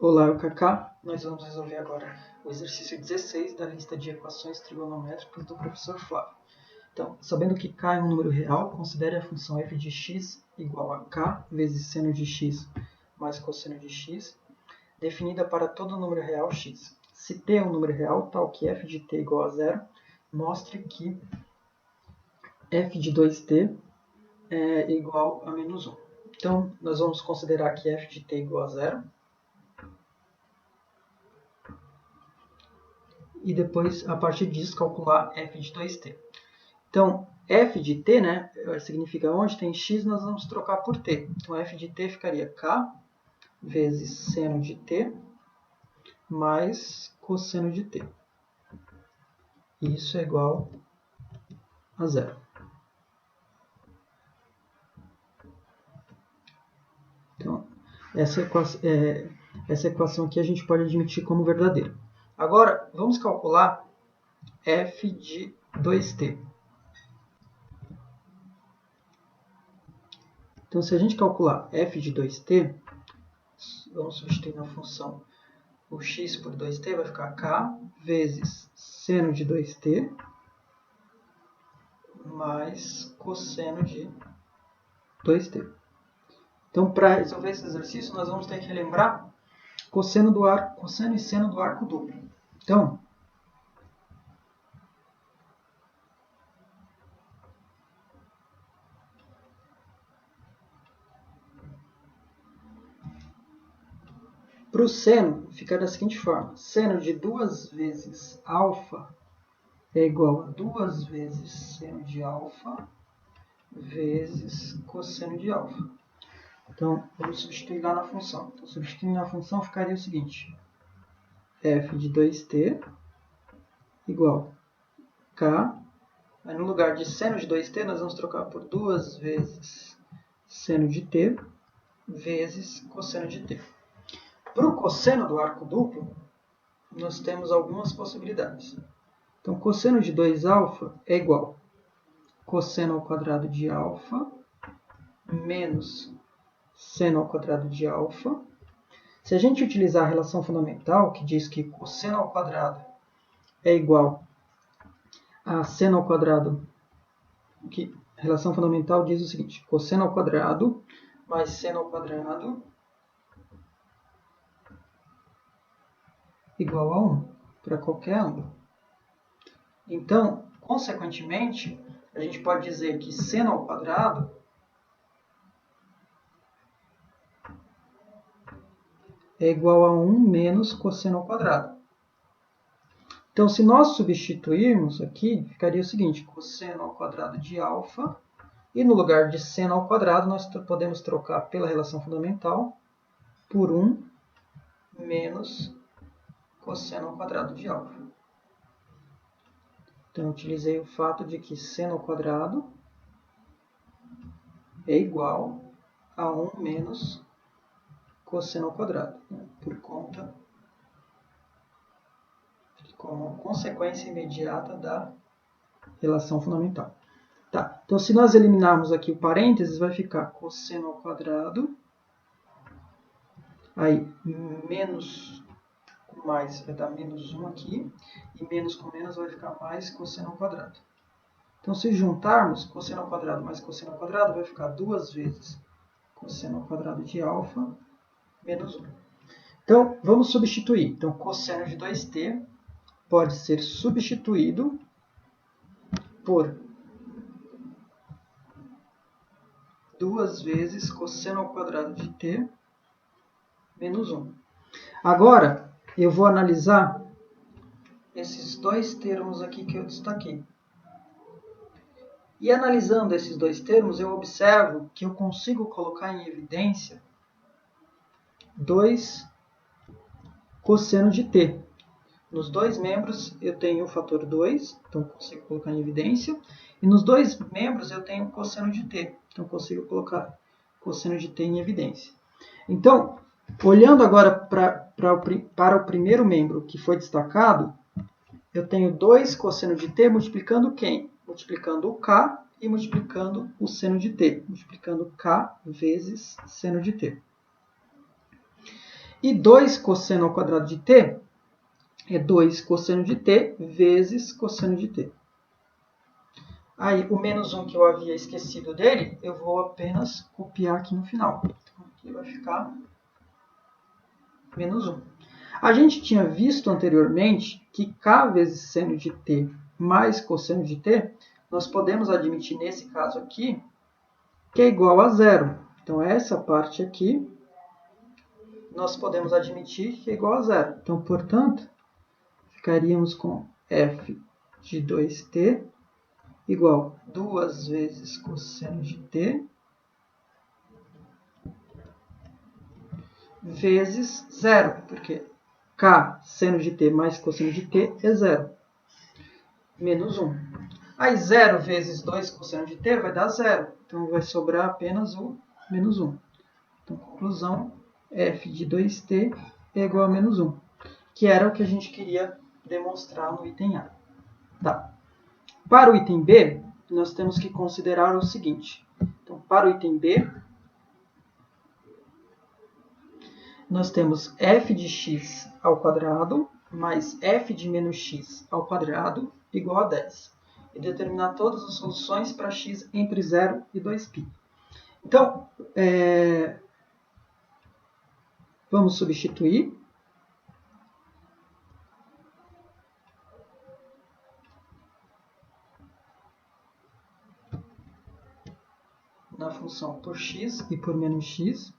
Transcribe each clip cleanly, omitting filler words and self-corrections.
Olá, eu Kaká. Nós vamos resolver agora o exercício 16 da lista de equações trigonométricas do professor Flávio. Então, sabendo que k é um número real, considere a função f de x igual a k vezes seno de x mais cosseno de x, definida para todo número real x. Se t é um número real, tal que f de t igual a zero, mostre que f de 2t é igual a menos 1. Então, nós vamos considerar que f de t igual a zero. E depois, a partir disso, calcular f de 2t. Então, f de t, né, significa onde tem x, nós vamos trocar por t. Então, f de t ficaria k vezes seno de t mais cosseno de t. Isso é igual a zero. Então, essa equação aqui a gente pode admitir como verdadeira. Agora, vamos calcular f de 2t. Então, se a gente calcular f de 2t, vamos substituir na função o x por 2t, vai ficar k vezes seno de 2t mais cosseno de 2t. Então, para resolver esse exercício, nós vamos ter que relembrar cosseno e seno do arco duplo. Então, para o seno, fica da seguinte forma. Seno de 2 vezes alfa é igual a 2 vezes seno de alfa vezes cosseno de alfa. Então, vamos substituir lá na função. Então, substituindo na função, ficaria o seguinte. F de 2t igual a k. Aí, no lugar de seno de 2t, nós vamos trocar por 2 vezes seno de t vezes cosseno de t. Para o cosseno do arco duplo, nós temos algumas possibilidades. Então, cosseno de 2α é igual a cosseno ao quadrado de alfa menos seno ao quadrado de alfa. Se a gente utilizar a relação fundamental, que diz que cosseno ao quadrado é igual a seno ao quadrado, que a relação fundamental diz o seguinte, cosseno ao quadrado mais seno ao quadrado igual a 1 para qualquer ângulo. Então, consequentemente, a gente pode dizer que seno ao quadrado é igual a 1 menos cosseno ao quadrado. Então, se nós substituirmos aqui, ficaria o seguinte, cosseno ao quadrado de alfa, e no lugar de seno ao quadrado, nós podemos trocar pela relação fundamental por 1 menos cosseno ao quadrado de alfa. Então, eu utilizei o fato de que seno ao quadrado é igual a 1 menos cosseno ao quadrado, né? Por conta, como consequência imediata da relação fundamental. Tá, então se nós eliminarmos aqui o parênteses, vai ficar cosseno ao quadrado, aí menos com mais vai dar menos 1 aqui, e menos com menos vai ficar mais cosseno ao quadrado. Então se juntarmos cosseno ao quadrado mais cosseno ao quadrado, vai ficar 2 vezes cosseno ao quadrado de alfa menos 1. Então vamos substituir. Então cosseno de 2t pode ser substituído por 2 vezes cosseno ao quadrado de t menos 1. Agora, eu vou analisar esses dois termos aqui que eu destaquei. E analisando esses dois termos, eu observo que eu consigo colocar em evidência 2 cosseno de t. Nos dois membros eu tenho o fator 2, então consigo colocar em evidência. E nos dois membros eu tenho cosseno de t, então consigo colocar cosseno de t em evidência. Então, olhando agora para o primeiro membro que foi destacado, eu tenho 2 cosseno de t multiplicando quem? Multiplicando o k e multiplicando o seno de t. Multiplicando k vezes seno de t. E 2 cosseno ao quadrado de t é 2 cosseno de t vezes cosseno de t. Aí, o menos 1 que eu havia esquecido dele, eu vou apenas copiar aqui no final. Então, aqui vai ficar menos 1. A gente tinha visto anteriormente que k vezes seno de t mais cosseno de t, nós podemos admitir nesse caso aqui, que é igual a zero. Então, essa parte aqui, nós podemos admitir que é igual a zero. Então, portanto, ficaríamos com f de 2t igual a 2 vezes cosseno de t vezes zero, porque k seno de t mais cosseno de t é zero, menos 1. Aí 0 vezes 2 cosseno de t vai dar zero, então vai sobrar apenas o menos 1. Então, conclusão, f de 2t é igual a menos 1, que era o que a gente queria demonstrar no item A. Tá. Para o item B, nós temos que considerar o seguinte. Então, para o item B, nós temos f de x ao quadrado mais f de menos x ao quadrado igual a 10. E determinar todas as soluções para x entre 0 e 2π. Então, vamos substituir. Na função por x e por menos x.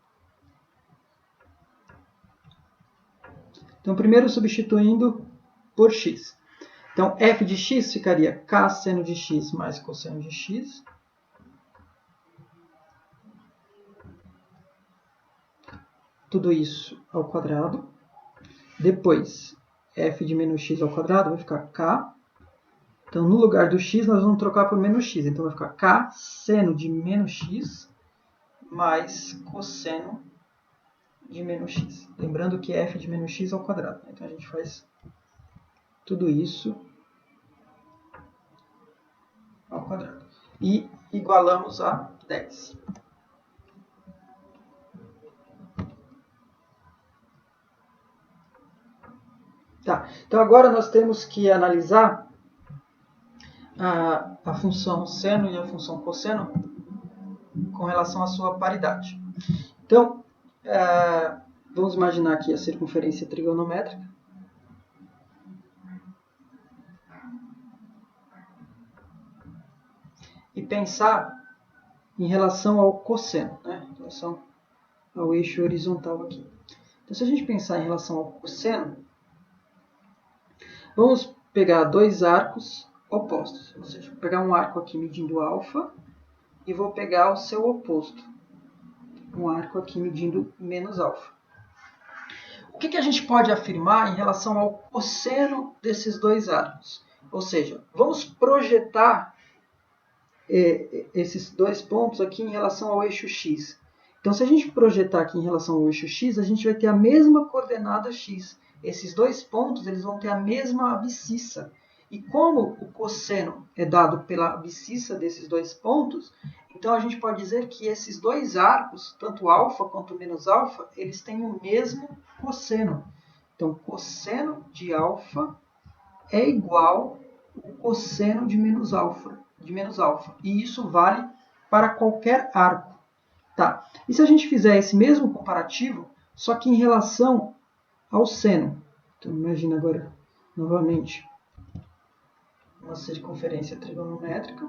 Então, primeiro substituindo por x. Então, f de x ficaria k seno de x mais cosseno de x. Tudo isso ao quadrado. Depois, f de menos x ao quadrado vai ficar k. Então, no lugar do x, nós vamos trocar por menos x. Então, vai ficar k seno de menos x mais cosseno de menos x. Lembrando que é f de menos x ao quadrado. Então, a gente faz tudo isso ao quadrado. E igualamos a 10. Tá. Então, agora nós temos que analisar a função seno e a função cosseno com relação à sua paridade. Então, vamos imaginar aqui a circunferência trigonométrica. E pensar em relação ao cosseno, né? Em relação ao eixo horizontal aqui. Então, se a gente pensar em relação ao cosseno, vamos pegar dois arcos opostos. Ou seja, vou pegar um arco aqui medindo alfa e vou pegar o seu oposto, um arco aqui medindo menos alfa. O que a gente pode afirmar em relação ao cosseno desses dois arcos? Ou seja, vamos projetar esses dois pontos aqui em relação ao eixo x. Então, se a gente projetar aqui em relação ao eixo x, a gente vai ter a mesma coordenada x. Esses dois pontos eles vão ter a mesma abscissa. E como o cosseno é dado pela abscissa desses dois pontos, então a gente pode dizer que esses dois arcos, tanto alfa quanto menos alfa, eles têm o mesmo cosseno. Então, cosseno de alfa é igual ao cosseno de menos alfa. E isso vale para qualquer arco. Tá. E se a gente fizer esse mesmo comparativo, só que em relação ao seno? Então, imagina agora, novamente, uma circunferência trigonométrica.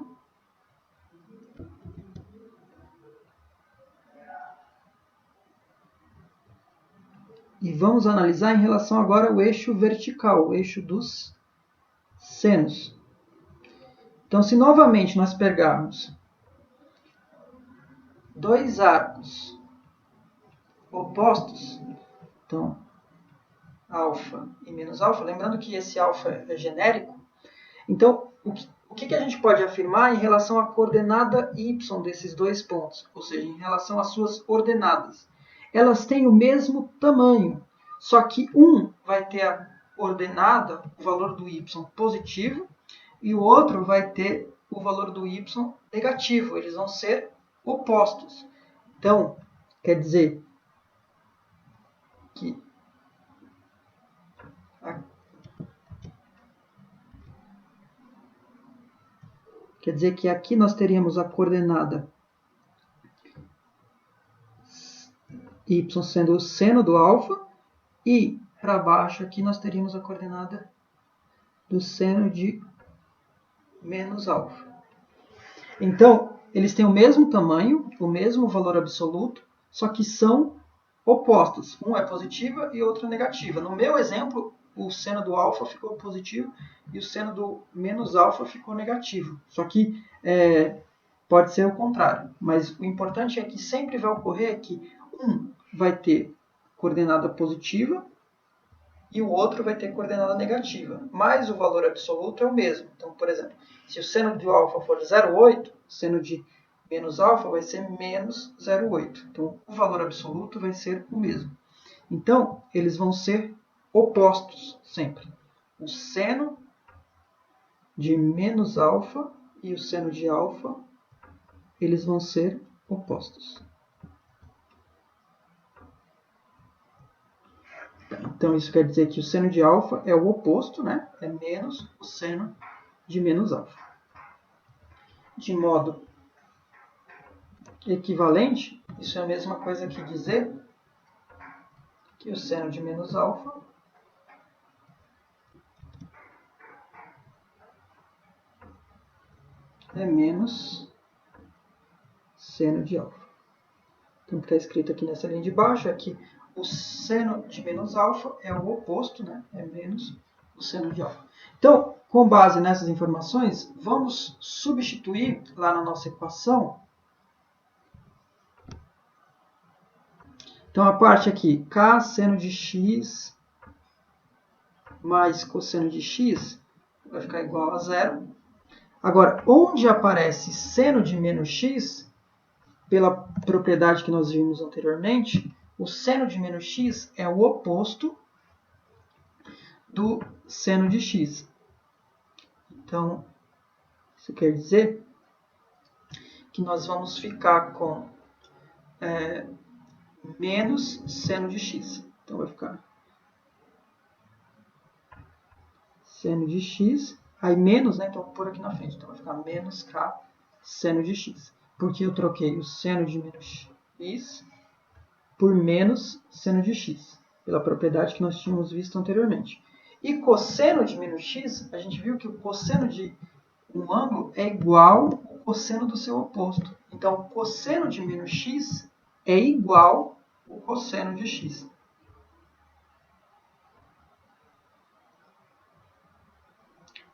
E vamos analisar em relação agora ao eixo vertical, o eixo dos senos. Então, se novamente nós pegarmos dois arcos opostos, então, alfa e menos alfa, lembrando que esse alfa é genérico, então, o que a gente pode afirmar em relação à coordenada y desses dois pontos? Ou seja, em relação às suas ordenadas. Elas têm o mesmo tamanho, só que um vai ter a ordenada, o valor do y positivo, e o outro vai ter o valor do y negativo. Eles vão ser opostos. Então, quer dizer, que quer dizer que aqui nós teríamos a coordenada y sendo o seno do alfa, e para baixo aqui nós teríamos a coordenada do seno de menos alfa. Então, eles têm o mesmo tamanho, o mesmo valor absoluto, só que são opostos. Um é positiva e outro é negativa. No meu exemplo, o seno do alfa ficou positivo e o seno do menos alfa ficou negativo. Só que pode ser o contrário. Mas o importante é que sempre vai ocorrer que um vai ter coordenada positiva e o outro vai ter coordenada negativa. Mas o valor absoluto é o mesmo. Então, por exemplo, se o seno de alfa for 0,8, o seno de menos alfa vai ser menos 0,8. Então, o valor absoluto vai ser o mesmo. Então, eles vão ser opostos sempre. O seno de menos alfa e o seno de alfa, eles vão ser opostos. Então, isso quer dizer que o seno de alfa é o oposto, né? É menos o seno de menos alfa. De modo equivalente, isso é a mesma coisa que dizer que o seno de menos alfa é menos seno de alfa. Então, o que está escrito aqui nessa linha de baixo é que o seno de menos alfa é o oposto, né? É menos o seno de alfa. Então, com base nessas informações, vamos substituir lá na nossa equação. Então, a parte aqui, k seno de x mais cosseno de x vai ficar igual a zero. Agora, onde aparece seno de menos x, pela propriedade que nós vimos anteriormente, o seno de menos x é o oposto do seno de x. Então, isso quer dizer que nós vamos ficar com menos seno de x. Então, vai ficar seno de x, aí menos, né? Então, vou pôr aqui na frente. Então, vai ficar menos k seno de x. Porque eu troquei o seno de menos x por menos seno de x, pela propriedade que nós tínhamos visto anteriormente. E cosseno de menos x, a gente viu que o cosseno de um ângulo é igual ao cosseno do seu oposto. Então, o cosseno de menos x é igual ao cosseno de x.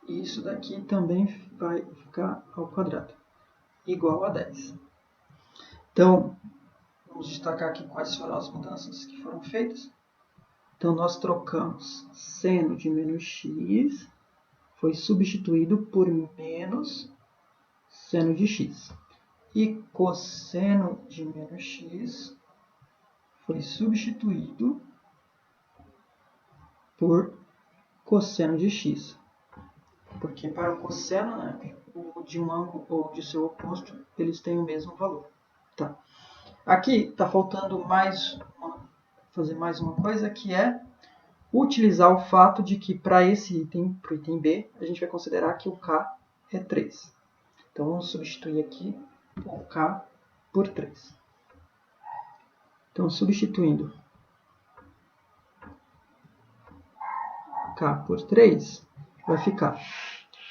E isso daqui também vai ficar ao quadrado, igual a 10. Então, vamos destacar aqui quais foram as mudanças que foram feitas. Então, nós trocamos seno de menos x, foi substituído por menos seno de x. E cosseno de menos x foi substituído por cosseno de x. Porque para o cosseno, né, o de um ângulo ou de seu oposto, eles têm o mesmo valor. Tá. Aqui está faltando fazer mais uma coisa, que é utilizar o fato de que para esse item, para o item B, a gente vai considerar que o K é 3. Então, vamos substituir aqui o K por 3. Então, substituindo K por 3, vai ficar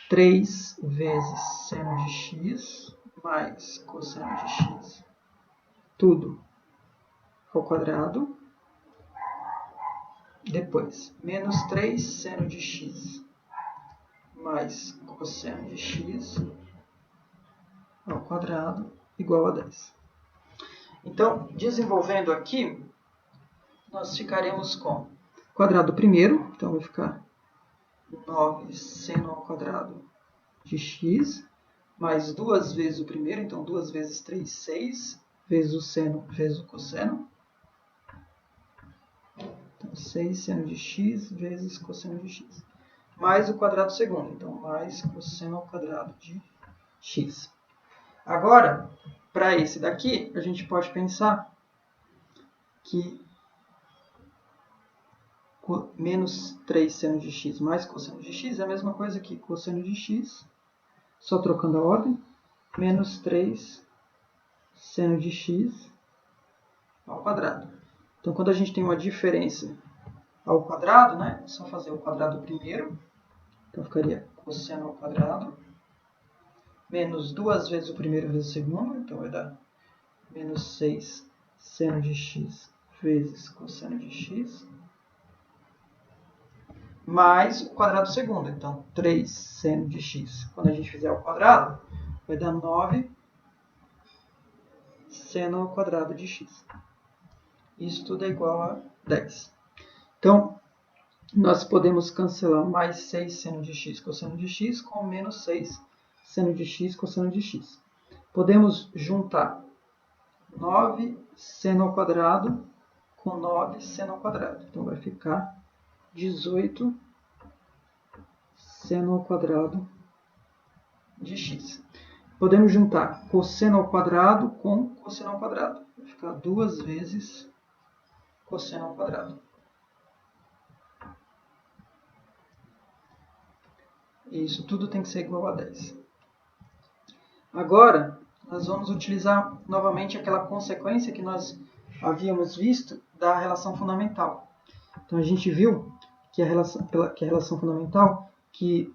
3 vezes seno de x mais cosseno de x, tudo ao quadrado. Depois, menos 3 seno de x mais cosseno de x ao quadrado igual a 10. Então, desenvolvendo aqui, nós ficaremos com quadrado primeiro, então vai ficar 9 seno ao quadrado de x, mais 2 vezes o primeiro, então 2 vezes 3, 6, vezes o seno, vezes o cosseno. Então, 6 seno de x vezes cosseno de x. Mais o quadrado segundo, então mais cosseno ao quadrado de x. Agora, para esse daqui, a gente pode pensar que menos 3 seno de x mais cosseno de x é a mesma coisa que cosseno de x, só trocando a ordem, menos 3 seno de x ao quadrado. Então, quando a gente tem uma diferença ao quadrado, né, é só fazer o quadrado primeiro. Então, ficaria cosseno ao quadrado, menos 2 vezes o primeiro vezes o segundo, então vai dar menos 6 seno de x vezes cosseno de x, mais o quadrado segundo, então 3 seno de x. Quando a gente fizer ao quadrado, vai dar 9 seno ao quadrado de x. Isso tudo é igual a 10. Então, nós podemos cancelar mais 6 seno de x cosseno de x com menos 6 seno de x cosseno de x. Podemos juntar 9 seno ao quadrado com 9 seno ao quadrado. Então, vai ficar 18 seno ao quadrado de x. Podemos juntar cosseno ao quadrado com cosseno ao quadrado. Vai ficar 2 vezes cosseno ao quadrado. E isso tudo tem que ser igual a 10. Agora, nós vamos utilizar novamente aquela consequência que nós havíamos visto da relação fundamental. Então, a gente viu que a relação fundamental, que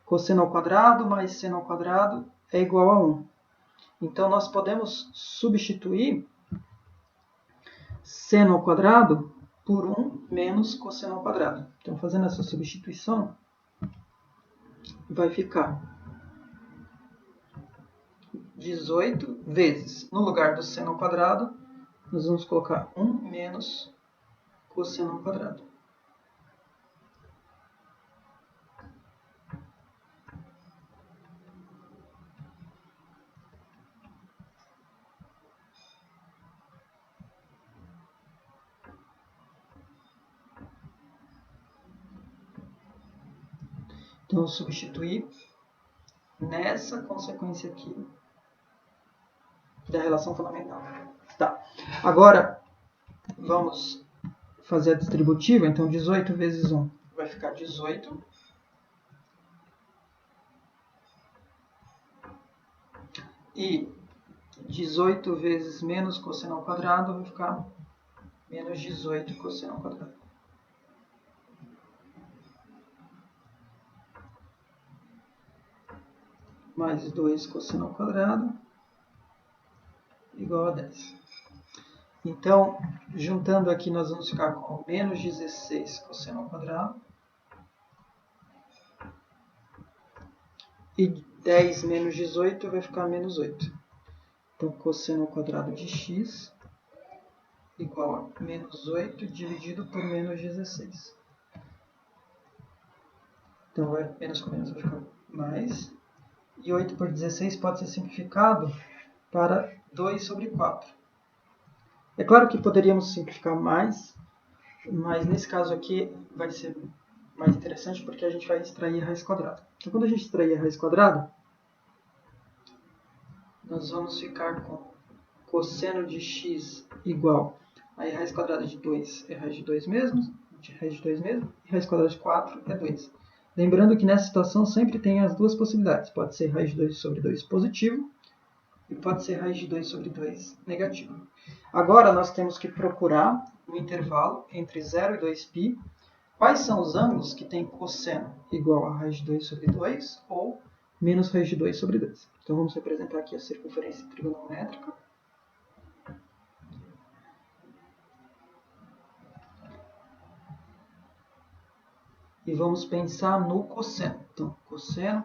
cosseno ao quadrado mais seno ao quadrado é igual a 1. Então, nós podemos substituir seno ao quadrado por 1 menos cosseno ao quadrado. Então, fazendo essa substituição, vai ficar 18 vezes, no lugar do seno ao quadrado, nós vamos colocar 1 menos cosseno ao quadrado. Então, eu substituir nessa consequência aqui da relação fundamental. Tá. Agora, vamos fazer a distributiva. Então, 18 vezes 1 vai ficar 18. E 18 vezes menos cosseno ao quadrado vai ficar menos 18 cosseno ao quadrado. Mais 2 cosseno ao quadrado igual a 10. Então, juntando aqui, nós vamos ficar com menos 16 cosseno ao quadrado. E 10 menos 18 vai ficar menos 8. Então, cosseno ao quadrado de x igual a menos 8 dividido por menos 16. Então, menos com menos vai ficar mais. E 8 por 16 pode ser simplificado para 2 sobre 4. É claro que poderíamos simplificar mais, mas nesse caso aqui vai ser mais interessante porque a gente vai extrair a raiz quadrada. Então, quando a gente extrair a raiz quadrada, nós vamos ficar com cosseno de x igual a raiz quadrada de 2 é raiz de 2 mesmo, e raiz quadrada de 4 é 2. Lembrando que nessa situação sempre tem as duas possibilidades. Pode ser raiz de 2 sobre 2 positivo e pode ser raiz de 2 sobre 2 negativo. Agora nós temos que procurar no intervalo entre 0 e 2π quais são os ângulos que têm cosseno igual a raiz de 2 sobre 2 ou menos raiz de 2 sobre 2. Então vamos representar aqui a circunferência trigonométrica. E vamos pensar no cosseno. Então, cosseno,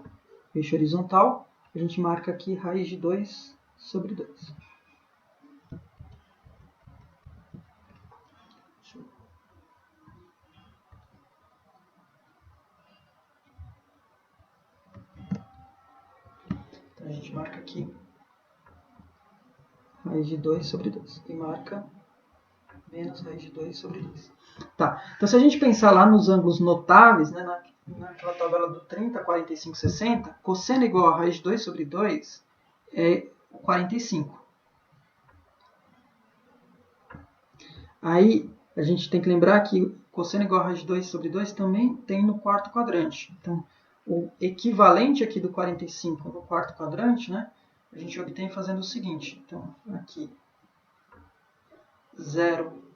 eixo horizontal, a gente marca aqui raiz de 2 sobre 2. Então, a gente marca aqui raiz de 2 sobre 2. E marca menos raiz de 2 sobre 2. Tá. Então, se a gente pensar lá nos ângulos notáveis, né, naquela tabela do 30, 45, 60, cosseno igual a raiz de 2 sobre 2 é 45. Aí, a gente tem que lembrar que cosseno igual a raiz de 2 sobre 2 também tem no quarto quadrante. Então, o equivalente aqui do 45 no quarto quadrante, né, a gente obtém fazendo o seguinte. Então, aqui,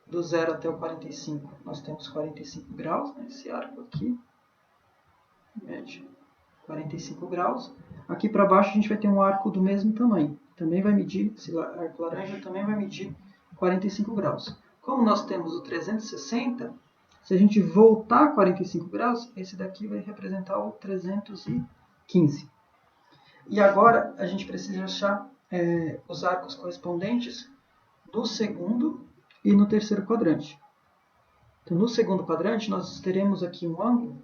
do 0 até o 45, nós temos 45 graus, né, esse arco aqui, mede 45 graus. Aqui para baixo a gente vai ter um arco do mesmo tamanho. Também vai medir, esse arco laranja também vai medir 45 graus. Como nós temos o 360, se a gente voltar 45 graus, esse daqui vai representar o 315. E agora a gente precisa achar os arcos correspondentes no segundo e no terceiro quadrante. Então, no segundo quadrante, nós teremos aqui um ângulo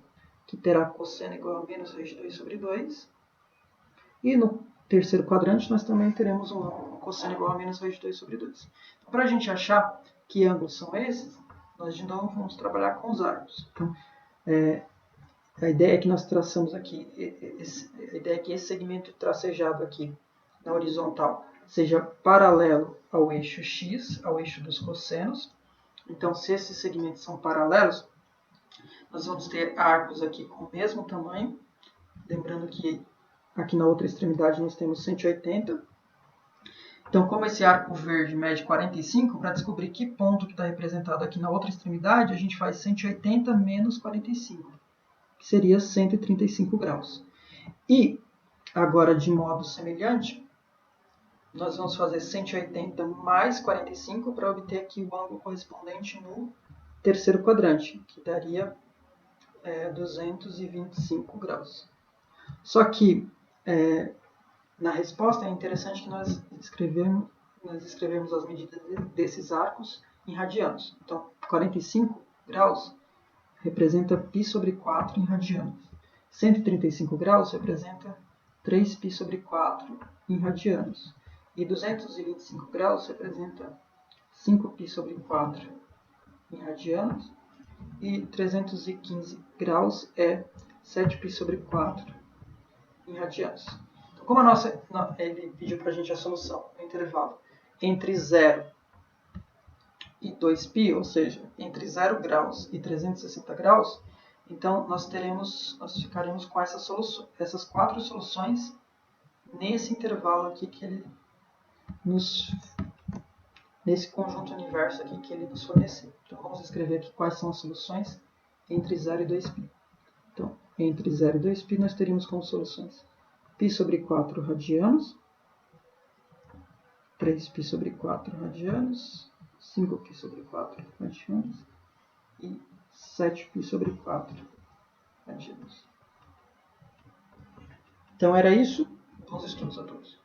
que terá cosseno igual a menos raiz de 2 sobre 2. E no terceiro quadrante, nós também teremos um ângulo cosseno igual a menos raiz de 2 sobre 2. Então, para a gente achar que ângulos são esses, nós de novo vamos trabalhar com os arcos. Então, a ideia é que nós traçamos aqui, a ideia é que esse segmento tracejado aqui na horizontal seja paralelo ao eixo x, ao eixo dos cossenos. Então, se esses segmentos são paralelos, nós vamos ter arcos aqui com o mesmo tamanho. Lembrando que aqui na outra extremidade nós temos 180. Então, como esse arco verde mede 45, para descobrir que ponto que está representado aqui na outra extremidade, a gente faz 180 menos 45, que seria 135 graus. E, agora de modo semelhante, nós vamos fazer 180 mais 45 para obter aqui o ângulo correspondente no terceiro quadrante, que daria 225 graus. Só que na resposta é interessante que nós escrevemos as medidas desses arcos em radianos. Então, 45 graus representa π sobre 4 em radianos. 135 graus representa 3π sobre 4 em radianos. E 225 graus representa 5π sobre 4 em radianos. E 315 graus é 7π sobre 4 em radianos. Então, como ele pediu para a gente a solução no intervalo entre 0 e 2π, ou seja, entre 0 graus e 360 graus, então nós ficaremos com essas 4 soluções nesse intervalo aqui que ele nesse conjunto universo aqui que ele nos forneceu. Então vamos escrever aqui quais são as soluções entre 0 e 2π. Então, entre 0 e 2π nós teríamos como soluções π sobre 4 radianos, 3π sobre 4 radianos, 5π sobre 4 radianos e 7π sobre 4 radianos. Então era isso. Bons estudos a todos.